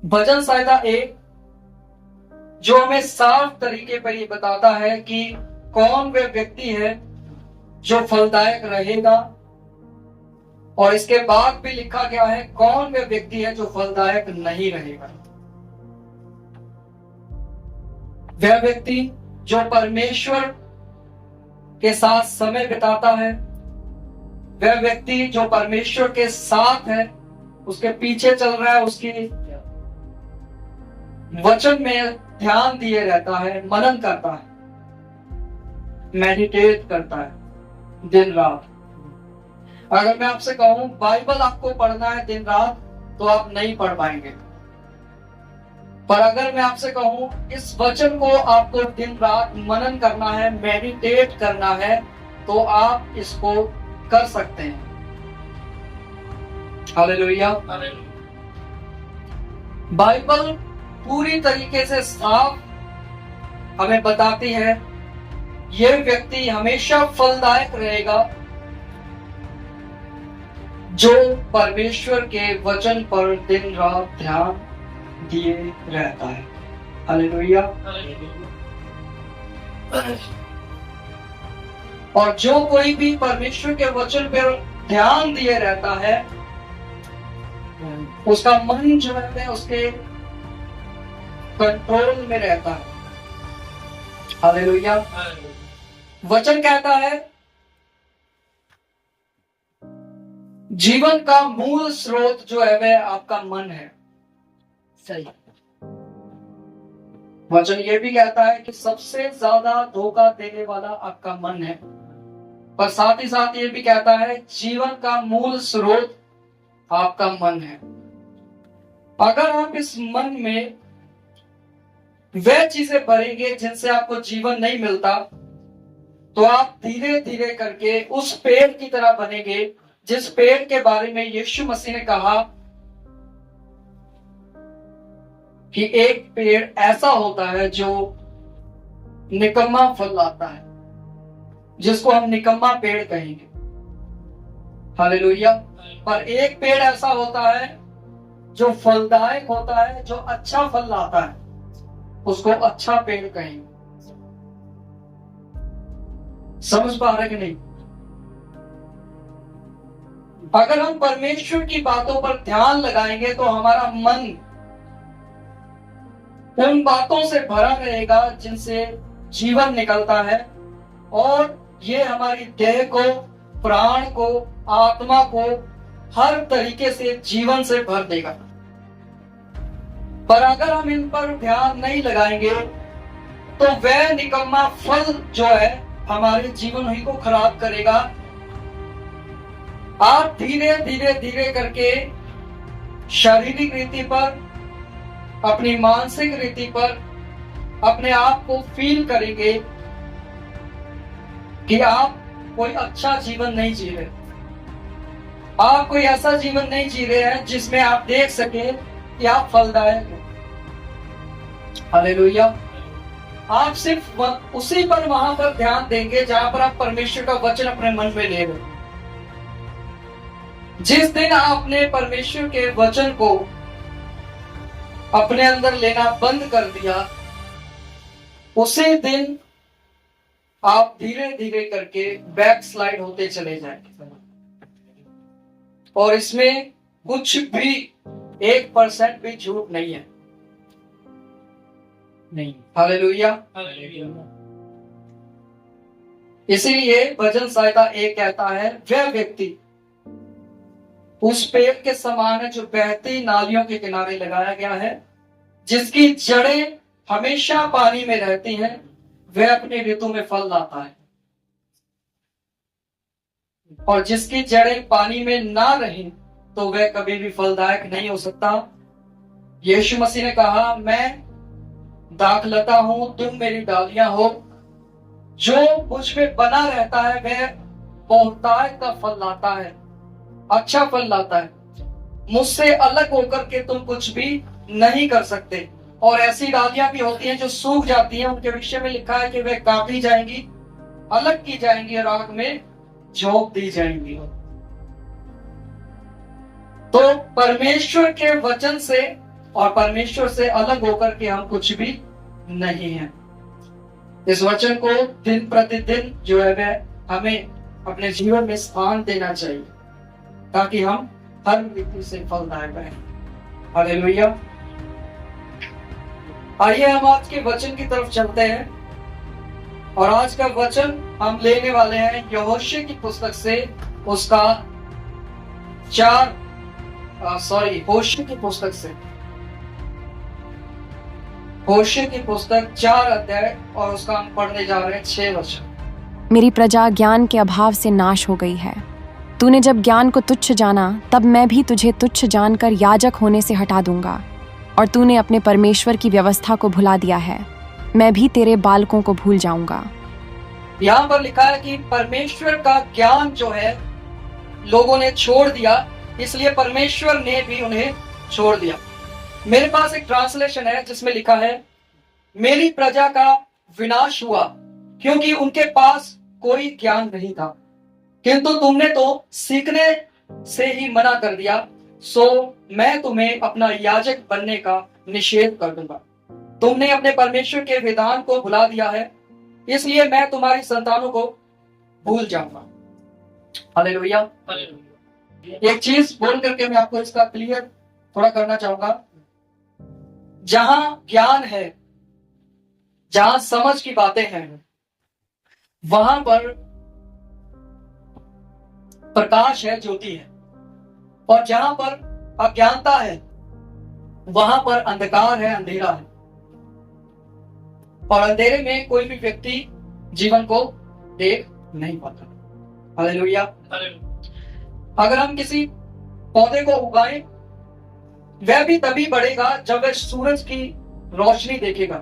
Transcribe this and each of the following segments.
भजन संहिता 1 जो हमें साफ तरीके पर ये बताता है कि कौन वह व्यक्ति है जो फलदायक रहेगा, और इसके बाद भी लिखा गया है कौन वह व्यक्ति है जो फलदायक नहीं रहेगा। वह व्यक्ति जो परमेश्वर के साथ समय बिताता है, वह व्यक्ति जो परमेश्वर के साथ है, उसके पीछे चल रहा है, उसकी वचन में ध्यान दिए रहता है, मनन करता है, मेडिटेट करता है दिन रात। अगर मैं आपसे कहूं बाइबल आपको पढ़ना है दिन रात, तो आप नहीं पढ़ पाएंगे। पर अगर मैं आपसे कहूं इस वचन को आपको दिन रात मनन करना है, मेडिटेट करना है, तो आप इसको कर सकते हैं। हालेलुया। बाइबल पूरी तरीके से साफ हमें बताती है यह व्यक्ति हमेशा फलदायक रहेगा जो परमेश्वर के वचन पर दिन रात ध्यान दिए रहता है। हालेलुया। और जो कोई भी परमेश्वर के वचन पर ध्यान दिए रहता है, उसका मन जो है उसके कंट्रोल में रहता है। हालेलुया। वचन कहता है जीवन का मूल स्रोत जो है वह आपका मन है। सही। वचन ये भी कहता है कि सबसे ज्यादा धोखा देने वाला आपका मन है, पर साथ ही साथ ये भी कहता है जीवन का मूल स्रोत आपका मन है। अगर आप इस मन में वह चीजें भरेंगे जिनसे आपको जीवन नहीं मिलता, तो आप धीरे धीरे करके उस पेड़ की तरह बनेंगे जिस पेड़ के बारे में यीशु मसीह ने कहा कि एक पेड़ ऐसा होता है जो निकम्मा फल लाता है, जिसको हम निकम्मा पेड़ कहेंगे। हालेलुया। पर एक पेड़ ऐसा होता है जो फलदायक होता है, जो अच्छा फल लाता है, उसको अच्छा पेड़ कहेंगे। समझ पा रहे कि नहीं? अगर हम परमेश्वर की बातों पर ध्यान लगाएंगे तो हमारा मन उन बातों से भरा रहेगा जिनसे जीवन निकलता है, और ये हमारी देह को, प्राण को, आत्मा को हर तरीके से जीवन से भर देगा। पर अगर हम इन पर ध्यान नहीं लगाएंगे तो वह निकम्मा फल जो है हमारे जीवन ही को खराब करेगा। आप धीरे धीरे धीरे करके शारीरिक रीति पर, अपनी मानसिक रीति पर अपने आप को फील करेंगे कि आप कोई अच्छा जीवन नहीं जी रहे, आप कोई ऐसा जीवन नहीं जी रहे हैं जिसमें आप देख सके कि आप फलदायक हैं। हालेलुया। आप सिर्फ उसी पर, वहां पर ध्यान देंगे जहां पर आप परमेश्वर का वचन अपने मन में ले रहे। जिस दिन आपने परमेश्वर के वचन को अपने अंदर लेना बंद कर दिया, उसी दिन आप धीरे धीरे करके बैक स्लाइड होते चले जाएंगे, और इसमें कुछ भी 1% भी झूठ नहीं है। नहीं। हालेलुया। इसीलिए भजन संहिता 1 कहता है वह व्यक्ति उस पेड़ के समान है जो बहती नालियों के किनारे लगाया गया है, जिसकी जड़ें हमेशा पानी में रहती हैं, वह अपनी ऋतु में फल लाता है। और जिसकी जड़ें पानी में ना रहें तो वह कभी भी फलदायक नहीं हो सकता। यीशु मसीह ने कहा मैं दाखलता हूं, तुम मेरी डालियां हो। जो मुझ में बना रहता है वह बहुतायत का फल लाता है, अच्छा फल लाता है। मुझसे अलग होकर के तुम कुछ भी नहीं कर सकते। और ऐसी डालियां भी होती हैं जो सूख जाती हैं, उनके विषय में लिखा है कि वे काटी जाएंगी, अलग की जाएंगी और आग में झोंक दी जाएंगी। तो परमेश्वर के वचन से और परमेश्वर से अलग होकर के हम कुछ भी नहीं हैं। इस वचन को दिन प्रतिदिन जो है वह हमें अपने जीवन में स्थान देना चाहिए, ताकि हम हर रीति से फलदायक रहें। हालेलुया। आइए हम आज के वचन की तरफ चलते हैं, और आज का वचन हम लेने वाले हैं यहोशू की पुस्तक से, उसका होशे की पुस्तक से, होशे की पुस्तक 4 अध्याय, और उसका हम पढ़ने जा रहे हैं 6 वचन। मेरी प्रजा ज्ञान के अभाव से नाश हो गई है। तूने जब ज्ञान को तुच्छ जाना, तब मैं भी तुझे तुच्छ जानकर याजक होने से हटा दूंगा। और तूने अपने परमेश्वर की व्यवस्था को भुला दिया है, मैं भी तेरे बालकों को भूल जाऊंगा। यहाँ पर लिखा है कि परमेश्वर का ज्ञान जो है लोगों ने छोड़ दिया, इसलिए परमेश्वर ने भी उन्हें छोड़ दिया। मेरे पास एक ट्रांसलेशन है जिसमें लिखा है, मेरी प्रजा का विनाश हुआ क्योंकि उनके पास कोई ज्ञान नहीं था, किंतु तुमने तो सीखने से ही मना कर दिया, सो मैं तुम्हें अपना याजक बनने का निषेध कर दूंगा। तुमने अपने परमेश्वर के विधान को भुला दिया है, इसलिए मैं तुम्हारी संतानों को भूल जाऊंगा। हालेलुया। एक चीज बोल करके मैं आपको इसका क्लियर थोड़ा करना चाहूंगा। जहां ज्ञान है, जहां समझ की बातें हैं, वहां पर प्रकाश है, ज्योति है। और जहां पर अज्ञानता है, वहां पर अंधकार है, अंधेरा है। और अंधेरे में कोई भी व्यक्ति जीवन को देख नहीं पाता। हालेलुया। अगर हम किसी पौधे को उगाएं, वह भी तभी बढ़ेगा जब वह सूरज की रोशनी देखेगा,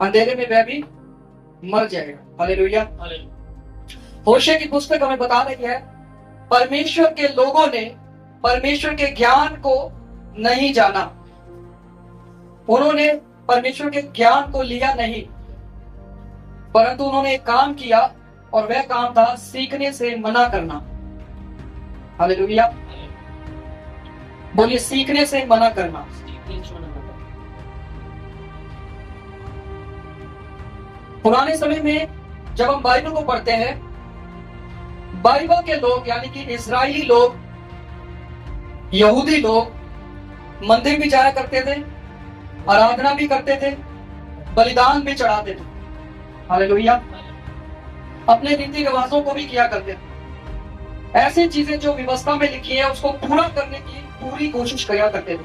अंधेरे में वह भी मर जाएगा। हालेलुया। होशे की पुस्तक हमें बता रही है, परमेश्वर के लोगों ने परमेश्वर के ज्ञान को नहीं जाना, उन्होंने परमेश्वर के ज्ञान को लिया नहीं, परंतु उन्होंने एक काम किया, और वह काम था सीखने से मना करना। हालेलुया। बोलिए, सीखने से मना करना। पुराने समय में जब हम बाइबल को पढ़ते हैं, बाइबल के लोग यानी कि इस्राएली लोग, यहूदी लोग मंदिर भी जाया करते थे, आराधना भी करते थे, बलिदान भी चढ़ाते थे। हालेलुया। अपने रीति रिवाजों को भी किया करते थे। ऐसी चीजें जो व्यवस्था में लिखी है उसको पूरा करने की पूरी कोशिश किया करते थे।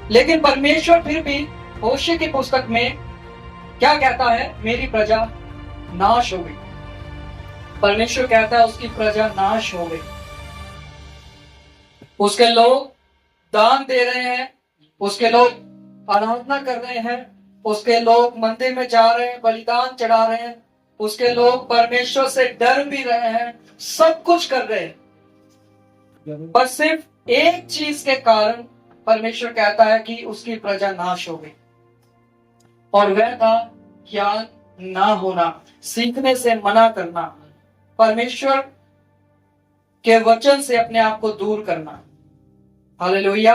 लेकिन परमेश्वर फिर भी होशे की पुस्तक में क्या कहता है? मेरी प्रजा नाश हो गई। परमेश्वर कहता है उसकी प्रजा नाश हो गई। उसके लोग दान दे रहे हैं, उसके लोग आराधना कर रहे हैं, उसके लोग मंदिर में जा रहे हैं, बलिदान चढ़ा रहे हैं, उसके लोग परमेश्वर से डर भी रहे हैं, सब कुछ कर रहे हैं, पर सिर्फ एक चीज के कारण परमेश्वर कहता है कि उसकी प्रजा नाश हो गई, और वह था ज्ञान ना होना, सीखने से मना करना, परमेश्वर के वचन से अपने आप को दूर करना। हालेलुया।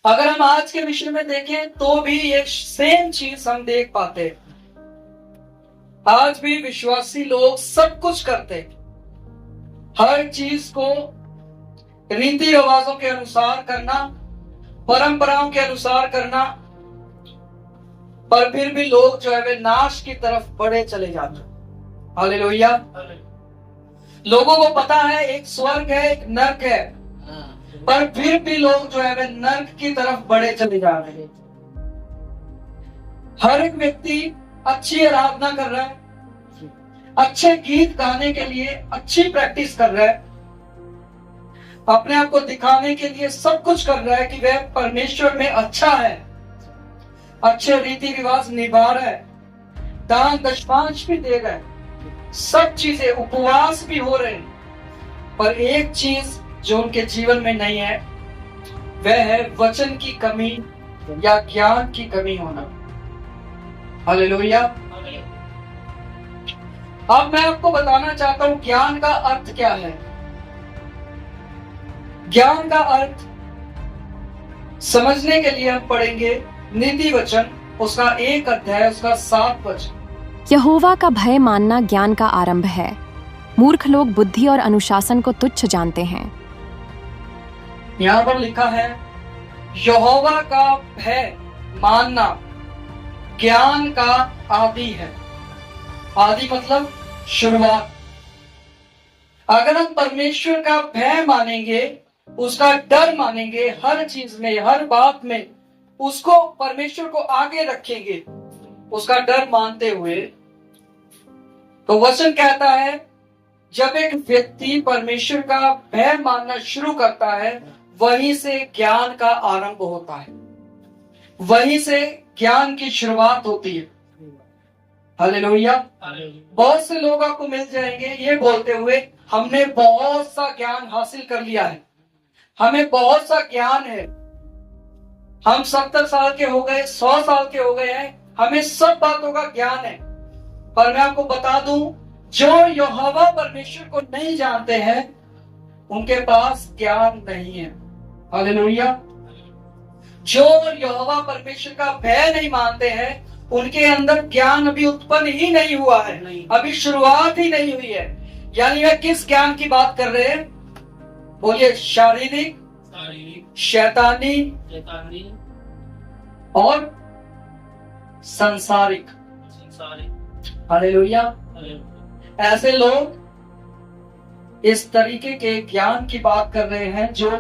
अगर हम आज के विषय में देखें तो भी ये सेम चीज हम देख पाते हैं। आज भी विश्वासी लोग सब कुछ करते हैं, हर चीज को रीति रिवाजों के अनुसार करना, परंपराओं के अनुसार करना, पर फिर भी लोग जो है वे नाश की तरफ बढ़े चले जाते हैं। हालेलुया। लोगों को पता है एक स्वर्ग है, एक नरक है, पर फिर भी लोग जो है वे नरक की तरफ बढ़े चले जा रहे हैं। हर एक व्यक्ति अच्छी आराधना कर रहा है, अच्छे गीत गाने के लिए अच्छी प्रैक्टिस कर रहा है, अपने आप को दिखाने के लिए सब कुछ कर रहा है कि वह परमेश्वर में अच्छा है, अच्छे रीति रिवाज निभा रहा है, दान दशमांश भी दे रहा है, सब चीजें, उपवास भी हो रहे हैं, पर एक चीज जो उनके जीवन में नहीं है वह है वचन की कमी या ज्ञान की कमी होना। हालेलुया। अब मैं आपको बताना चाहता हूं ज्ञान का अर्थ क्या है। ज्ञान का अर्थ समझने के लिए हम पढ़ेंगे नीति वचन, उसका 1 अध्याय, उसका 7 वचन। यहोवा का भय मानना ज्ञान का आरंभ है। मूर्ख लोग बुद्धि और अनुशासन को तुच्छ जानते हैं। यहां पर लिखा है यहोवा का भय मानना ज्ञान का आदि है। आदि मतलब शुरुआत। अगर हम परमेश्वर का भय मानेंगे, उसका डर मानेंगे, हर चीज में, हर बात में उसको, परमेश्वर को आगे रखेंगे, उसका डर मानते हुए, तो वचन कहता है जब एक व्यक्ति परमेश्वर का भय मानना शुरू करता है, वहीं से ज्ञान का आरंभ होता है, वहीं से ज्ञान की शुरुआत होती है। हालेलुया। बहुत से लोग आपको मिल जाएंगे ये बोलते हुए हमने बहुत सा ज्ञान हासिल कर लिया है, हमें बहुत सा ज्ञान है, हम 70 साल के हो गए, 100 साल के हो गए हैं, हमें सब बातों का ज्ञान है। पर मैं आपको बता दूं, जो यहोवा परमेश्वर को नहीं जानते हैं उनके पास ज्ञान नहीं है। हालेलुया। जो यहोवा परमेश्वर का भय नहीं मानते हैं उनके अंदर ज्ञान अभी उत्पन्न ही नहीं हुआ है, अभी शुरुआत ही नहीं हुई है। यानी वे किस ज्ञान की बात कर रहे हैं? बोलिए, शारीरिक, शैतानी और सांसारिक। हालेलुया। ऐसे लोग इस तरीके के ज्ञान की बात कर रहे हैं जो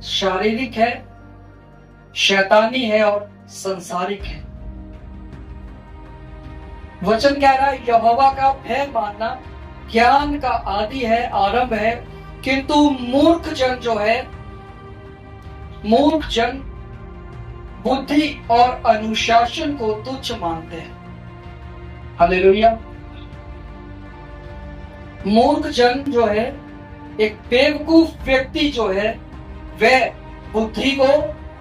शारीरिक है, शैतानी है और सांसारिक है। वचन कह रहा है यहोवा का भय मानना ज्ञान का आदि है, आरंभ है। किंतु मूर्ख जन जो है, मूर्ख जन बुद्धि और अनुशासन को तुच्छ मानते हैं। हालेलुया। मूर्ख जन जो है, एक बेवकूफ व्यक्ति जो है, वह बुद्धि को,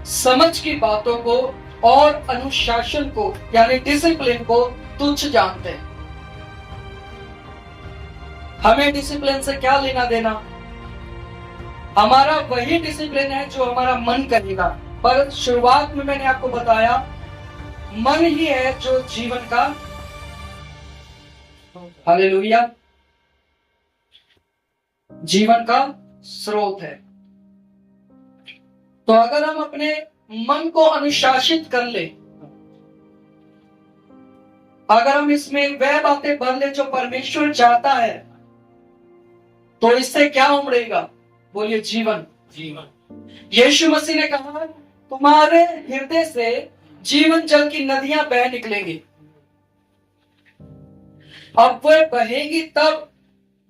समझ की बातों को और अनुशासन को यानी डिसिप्लिन को तुच्छ जानते हैं। हमें डिसिप्लिन से क्या लेना देना? हमारा वही डिसिप्लिन है जो हमारा मन करेगा। पर शुरुआत में मैंने आपको बताया मन ही है जो जीवन का, हालेलुया, जीवन का स्रोत है। तो अगर हम अपने मन को अनुशासित कर ले, अगर हम इसमें वह बातें भर ले जो परमेश्वर चाहता है, तो इससे क्या उमड़ेगा? बोलिए, जीवन। यीशु मसीह ने कहा तुम्हारे हृदय से जीवन जल की नदियां बह निकलेंगी। अब वह बहेंगी तब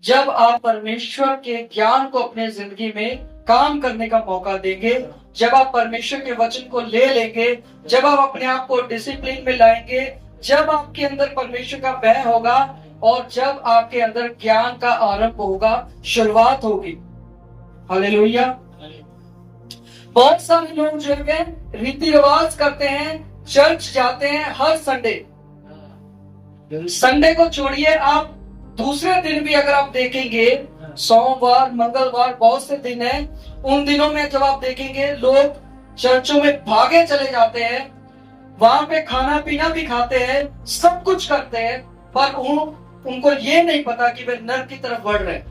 जब आप परमेश्वर के ज्ञान को अपने जिंदगी में काम करने का मौका देंगे, जब आप परमेश्वर के वचन को ले लेंगे, जब आप अपने आप को डिसिप्लिन में लाएंगे, जब आपके अंदर परमेश्वर का भय होगा और जब आपके अंदर ज्ञान का आरंभ होगा, शुरुआत होगी। हालेलुया। बहुत सारे लोग जो है रीति रिवाज करते हैं, चर्च जाते हैं हर संडे। संडे को छोड़िए, आप दूसरे दिन भी अगर आप देखेंगे, सोमवार, मंगलवार, बहुत से दिन हैं, उन दिनों में जब आप देखेंगे लोग चर्चों में भागे चले जाते हैं, वहां पे खाना पीना भी खाते हैं, सब कुछ करते हैं, पर उनको ये नहीं पता कि वे नरक की तरफ बढ़ रहे हैं।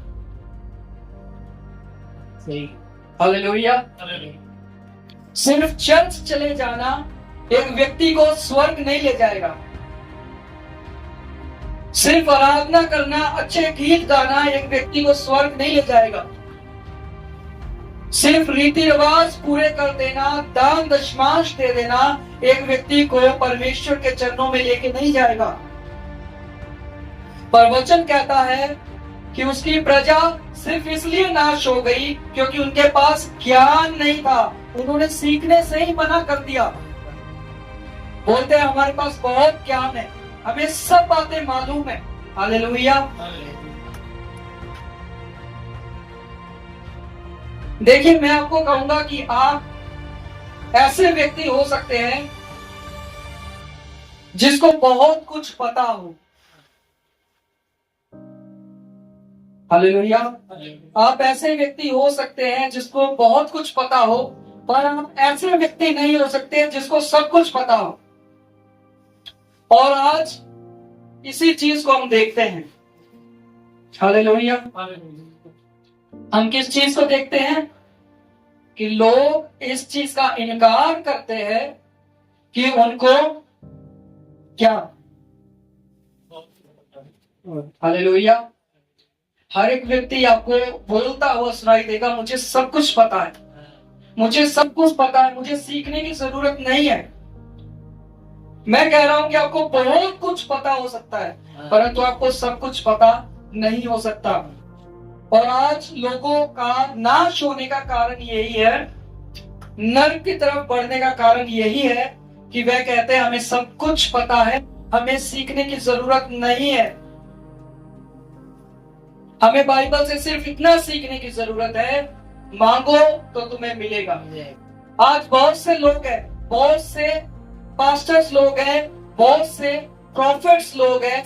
हालेलुया। सिर्फ चर्च चले जाना एक व्यक्ति को स्वर्ग नहीं ले जाएगा। सिर्फ आराधना करना, अच्छे गीत गाना एक व्यक्ति को स्वर्ग नहीं ले जाएगा। सिर्फ रीति रिवाज पूरे कर देना, दान दशमांश दे देना एक व्यक्ति को परमेश्वर के चरणों में लेके नहीं जाएगा। पर वचन कहता है कि उसकी प्रजा सिर्फ इसलिए नाश हो गई क्योंकि उनके पास ज्ञान नहीं था, उन्होंने सीखने से ही मना कर दिया। बोलते हैं हमारे पास बहुत ज्ञान है, हमें सब बातें मालूम है। हालेलुया। देखिए, मैं आपको कहूंगा कि आप ऐसे व्यक्ति हो सकते हैं जिसको बहुत कुछ पता हो, हालेलुया। आप ऐसे व्यक्ति हो सकते हैं जिसको बहुत कुछ पता हो, पर आप ऐसे व्यक्ति नहीं हो सकते जिसको सब कुछ पता हो। और आज इसी चीज को हम देखते हैं। हालेलुया। हम किस चीज को देखते हैं कि लोग इस चीज का इनकार करते हैं कि उनको क्या, हालेलुया, हर एक व्यक्ति आपको बोलता हुआ सुनाई देगा, मुझे सब कुछ पता है, मुझे सब कुछ पता है, मुझे सीखने की जरूरत नहीं है। मैं कह रहा हूं कि आपको बहुत कुछ पता हो सकता है, परंतु आपको सब कुछ पता नहीं हो सकता। और आज लोगों का नाश होने का कारण यही है, नर्क की तरफ बढ़ने का कारण यही है कि वह कहते हैं हमें सब कुछ पता है, हमें सीखने की जरूरत नहीं है, हमें बाइबल से सिर्फ इतना सीखने की जरूरत है, मांगो तो तुम्हें मिलेगा। आज बहुत से लोग हैं, बहुत से पास्टर्स लोग हैं, बहुत से प्रॉफिट्स लोग हैं,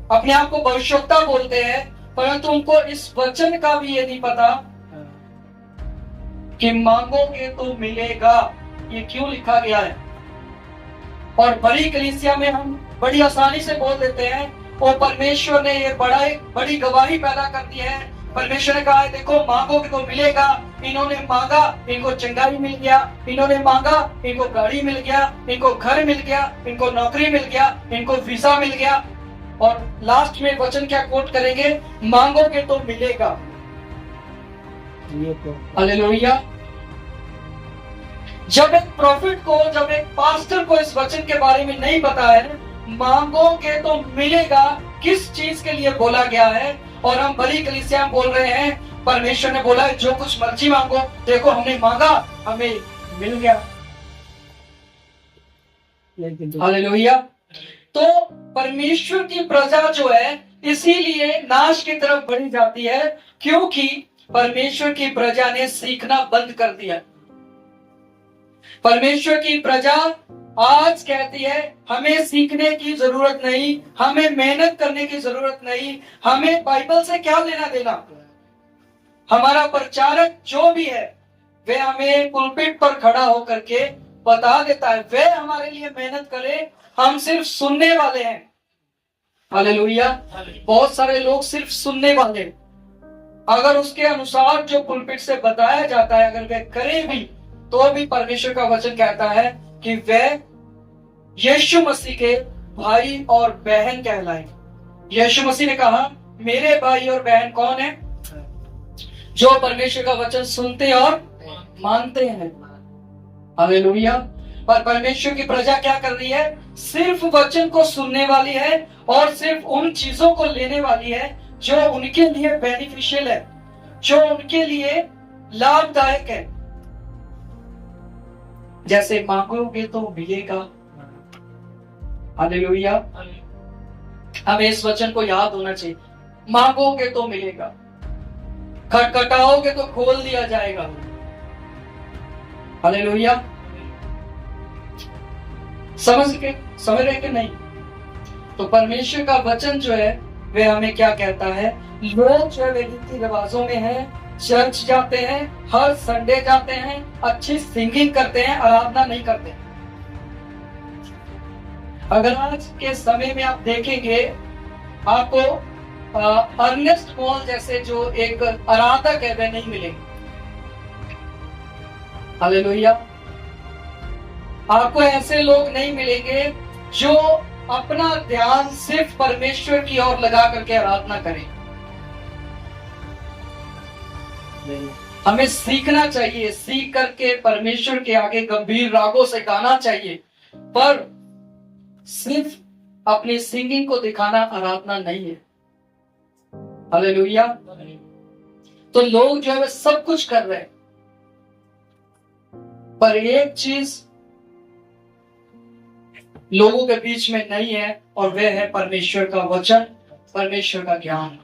अपने आप को भविष्यवक्ता बोलते हैं, परंतु उनको इस वचन का भी ये नहीं पता कि मांगोगे तो मिलेगा, ये क्यों लिखा गया है। और बड़ी कलीसिया में हम बड़ी आसानी से बोल देते हैं, और परमेश्वर ने ये बड़ी गवाही पैदा कर दी है। परमेश्वर ने कहा है देखो मांगोगे तो मिलेगा। इन्होंने मांगा, इनको चंगाई मिल गया, इन्होंने मांगा, इनको गाड़ी मिल गया, इनको घर मिल गया, इनको नौकरी मिल गया, इनको वीजा मिल गया। और लास्ट में वचन क्या कोट करेंगे, मांगोगे तो मिलेगा। हालेलुया। जब एक प्रॉफिट को, जब एक पास्टर को इस वचन के बारे में नहीं पता है, मांगोगे तो मिलेगा किस चीज के लिए बोला गया है, और हम बड़ी कलीसिया में बोल रहे हैं परमेश्वर ने बोला है जो कुछ मर्जी मांगो, देखो हमने मांगा हमें मिल गया। हालेलुया। तो परमेश्वर की प्रजा जो है इसीलिए नाश की तरफ बढ़ी जाती है, क्योंकि परमेश्वर की प्रजा ने सीखना बंद कर दिया। परमेश्वर की प्रजा आज कहती है हमें सीखने की जरूरत नहीं, हमें मेहनत करने की जरूरत नहीं, हमें बाइबल से क्या लेना देना। हमारा प्रचारक जो भी है वह हमें पुलपिट पर खड़ा होकर के बता देता है, वह हमारे लिए मेहनत करे, हम सिर्फ सुनने वाले हैं। हालेलुया। बहुत सारे लोग सिर्फ सुनने वाले, अगर उसके अनुसार जो पुलपिट से बताया जाता है अगर वह करे भी, तो भी परमेश्वर का वचन कहता है कि वह यीशु मसीह के भाई और बहन कहलाए। यीशु मसीह ने कहा मेरे भाई और बहन कौन है, जो परमेश्वर का वचन सुनते और मानते हैं। हालेलुया। पर परमेश्वर की प्रजा क्या कर रही है, सिर्फ वचन को सुनने वाली है और सिर्फ उन चीजों को लेने वाली है जो उनके लिए बेनिफिशियल है, जो उनके लिए लाभदायक है। जैसे मांगोगे तो मिलेगा। हालेलुया। हमें इस वचन को याद होना चाहिए, मांगोगे तो मिलेगा, खटखटाओगे तो खोल दिया जाएगा। हालेलुया। समझ रहे कि नहीं। तो परमेश्वर का वचन जो है वह हमें क्या कहता है, लोग जो है वे रीति रिवाजों में है, चर्च जाते हैं, हर संडे जाते हैं, अच्छी सिंगिंग करते हैं, आराधना नहीं करते। अगर आज के समय में आप देखेंगे, आपको अर्नेस्ट मॉल जैसे जो एक आराधक है वह नहीं मिलेंगे। हालेलुया। आपको ऐसे लोग नहीं मिलेंगे जो अपना ध्यान सिर्फ परमेश्वर की ओर लगा करके आराधना करें। हमें सीखना चाहिए, सीख करके परमेश्वर के आगे गंभीर रागों से गाना चाहिए, पर सिर्फ अपनी सिंगिंग को दिखाना आराधना नहीं है। हालेलुया। तो लोग जो है वे सब कुछ कर रहे हैं, पर एक चीज लोगों के बीच में नहीं है, और वह है परमेश्वर का वचन, परमेश्वर का ज्ञान।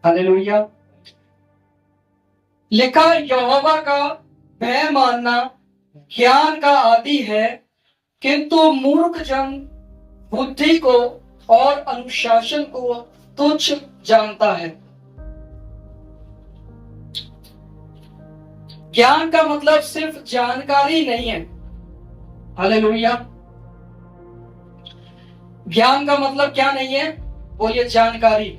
हालेलुया। लिखा यहोवा का भय मानना ज्ञान का आदि है, किंतु मूर्ख जन बुद्धि को और अनुशासन को तुच्छ जानता है। ज्ञान का मतलब सिर्फ जानकारी नहीं है। हालेलुया। ज्ञान का मतलब क्या नहीं है? बोलिए जानकारी।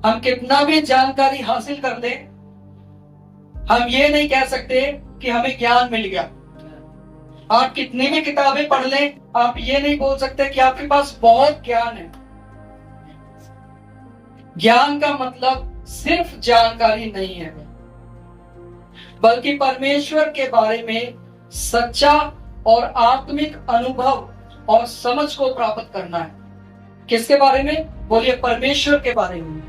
हम कितना भी जानकारी हासिल कर लें, हम ये नहीं कह सकते कि हमें ज्ञान मिल गया। आप कितनी भी किताबें पढ़ लें, आप ये नहीं बोल सकते कि आपके पास बहुत ज्ञान है। ज्ञान का मतलब सिर्फ जानकारी नहीं है, बल्कि परमेश्वर के बारे में सच्चा और आत्मिक अनुभव और समझ को प्राप्त करना है। किसके बारे में? बोलिए परमेश्वर के बारे में।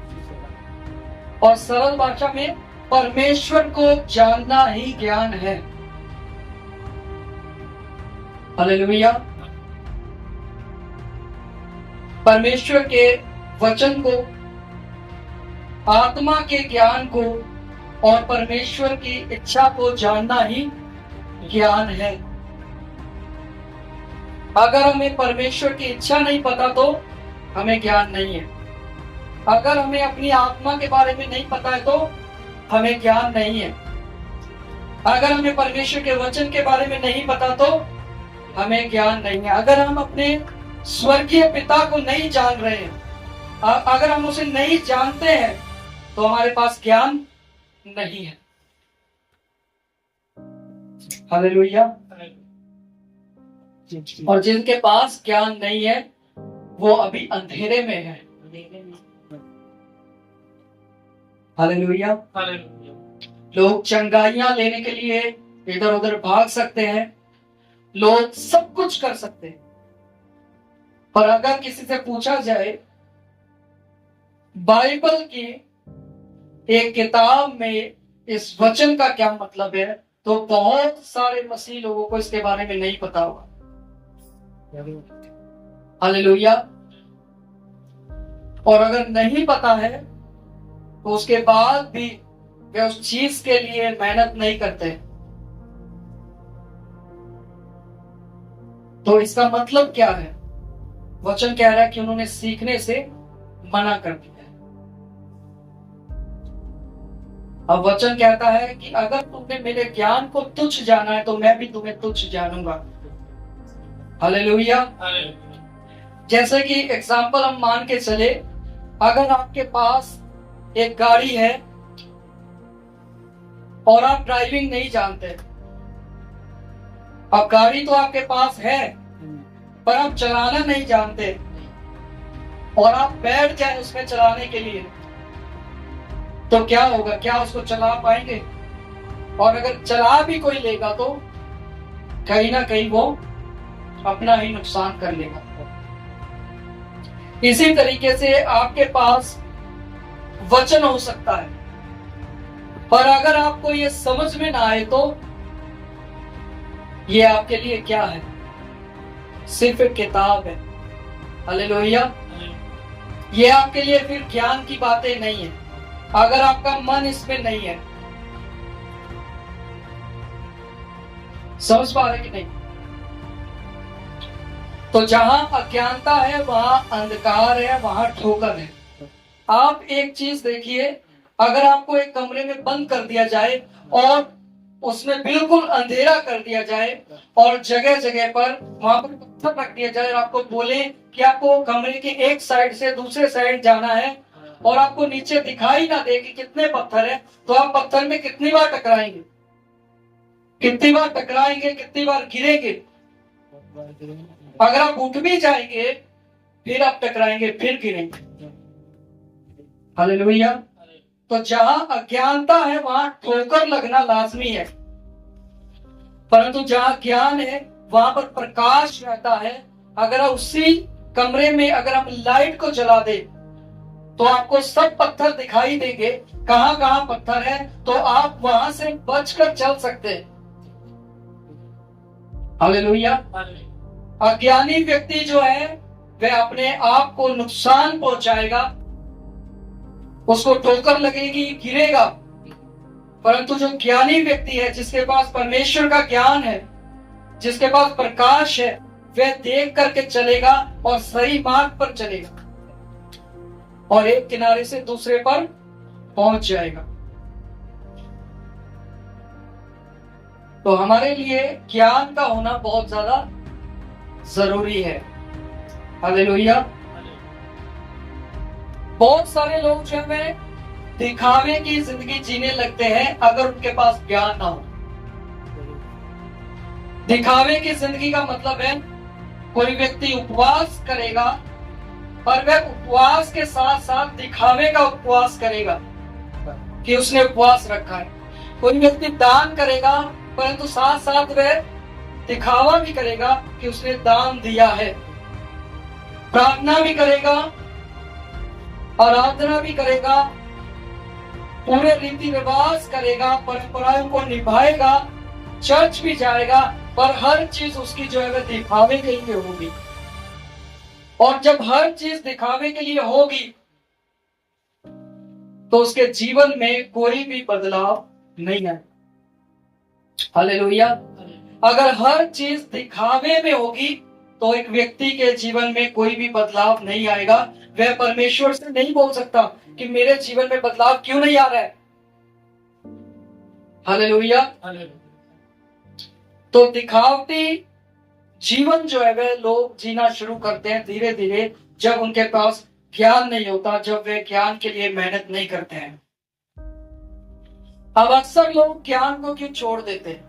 और सरल भाषा में परमेश्वर को जानना ही ज्ञान है। हालेलुया। परमेश्वर के वचन को, आत्मा के ज्ञान को और परमेश्वर की इच्छा को जानना ही ज्ञान है। अगर हमें परमेश्वर की इच्छा नहीं पता तो हमें ज्ञान नहीं है। अगर हमें अपनी आत्मा के बारे में नहीं पता है तो हमें ज्ञान नहीं है। अगर हमें परमेश्वर के वचन के बारे में नहीं पता तो हमें ज्ञान नहीं है। अगर हम अपने स्वर्गीय पिता को नहीं जान रहे हैं, अगर हम उसे नहीं जानते हैं, तो हमारे पास ज्ञान नहीं है। हालेलुया। और जिनके पास ज्ञान नहीं है वो अभी अंधेरे में है। हालेलुया। लोग चंगाइयां लेने के लिए इधर उधर भाग सकते हैं, लोग सब कुछ कर सकते हैं, पर अगर किसी से पूछा जाए बाइबल की एक किताब में इस वचन का क्या मतलब है, तो बहुत सारे मसीह लोगों को इसके बारे में नहीं पता होगा। हालेलुया। और अगर नहीं पता है तो उसके बाद भी वे उस चीज के लिए मेहनत नहीं करते। तो इसका मतलब क्या है? वचन कह रहा है कि उन्होंने सीखने से मना कर दिया है। अब वचन कहता है कि अगर तुमने मेरे ज्ञान को तुच्छ जाना है तो मैं भी तुम्हें तुच्छ जानूंगा। हालेलुया। जैसे कि एग्जाम्पल हम मान के चले, अगर आपके पास एक गाड़ी है और आप ड्राइविंग नहीं जानते, अब गाड़ी तो आपके पास है पर आप चलाना नहीं जानते, और आप बैठ जाए उसमें चलाने के लिए, तो क्या होगा? क्या उसको चला पाएंगे? और अगर चला भी कोई लेगा तो कहीं ना कहीं वो अपना ही नुकसान कर लेगा। इसी तरीके से आपके पास वचन हो सकता है, पर अगर आपको ये समझ में ना आए तो ये आपके लिए क्या है? सिर्फ एक किताब है। हालेलुया। ये आपके लिए फिर ज्ञान की बातें नहीं है अगर आपका मन इसमें नहीं है। समझ पा रहे कि नहीं? तो जहां अज्ञानता है वहां अंधकार है, वहां ठोकर है। आप एक चीज देखिए, अगर आपको एक कमरे में बंद कर दिया जाए और उसमें बिल्कुल अंधेरा कर दिया जाए और जगह जगह पर वहां पर पत्थर रख दिया जाए और आपको बोले कि आपको कमरे के एक साइड से दूसरे साइड जाना है और आपको नीचे दिखाई ना दे कि कितने पत्थर है, तो आप पत्थर में कितनी बार टकराएंगे? कितनी बार टकराएंगे? कितनी बार गिरेंगे? अगर आप उठ भी जाएंगे फिर आप टकराएंगे, फिर गिरेंगे। हालेलुया। तो जहां अज्ञानता है वहां ठोकर लगना लाजमी है, परंतु जहां ज्ञान है वहां पर प्रकाश रहता है। अगर उसी कमरे में अगर हम लाइट को जला दे तो आपको सब पत्थर दिखाई देंगे, कहां कहां पत्थर है, तो आप वहां से बचकर चल सकते हैं। हालेलुया। अज्ञानी व्यक्ति जो है वह अपने आप को नुकसान पहुंचाएगा, उसको ठोकर लगेगी, गिरेगा। परंतु जो ज्ञानी व्यक्ति है, जिसके पास परमेश्वर का ज्ञान है, जिसके पास प्रकाश है, वह देख करके चलेगा और सही मार्ग पर चलेगा। और एक किनारे से दूसरे पर पहुंच जाएगा। तो हमारे लिए ज्ञान का होना बहुत ज्यादा जरूरी है। हालेलुया। बहुत सारे लोग जो है दिखावे की जिंदगी जीने लगते हैं अगर उनके पास ज्ञान ना हो। दिखावे की जिंदगी का मतलब है कोई व्यक्ति उपवास करेगा और वह उपवास के साथ साथ दिखावे का उपवास करेगा कि उसने उपवास रखा है। कोई व्यक्ति दान करेगा परंतु साथ साथ वह दिखावा भी करेगा कि उसने दान दिया है। प्रार्थना भी करेगा, आराधना भी करेगा, पूरे रीति रिवाज करेगा, परंपराओं को निभाएगा, चर्च भी जाएगा, पर हर चीज उसकी जो है वह दिखावे के लिए होगी। और जब हर चीज दिखावे के लिए होगी तो उसके जीवन में कोई भी बदलाव नहीं आएगा। हालेलुया। अगर हर चीज दिखावे में होगी तो एक व्यक्ति के जीवन में कोई भी बदलाव नहीं आएगा। वह परमेश्वर से नहीं बोल सकता कि मेरे जीवन में बदलाव क्यों नहीं आ रहा है। हालेलुया। तो दिखावटी जीवन जो है वह लोग जीना शुरू करते हैं धीरे धीरे, जब उनके पास ज्ञान नहीं होता, जब वे ज्ञान के लिए मेहनत नहीं करते हैं। अब अक्सर लोग ज्ञान को क्यों छोड़ देते हैं?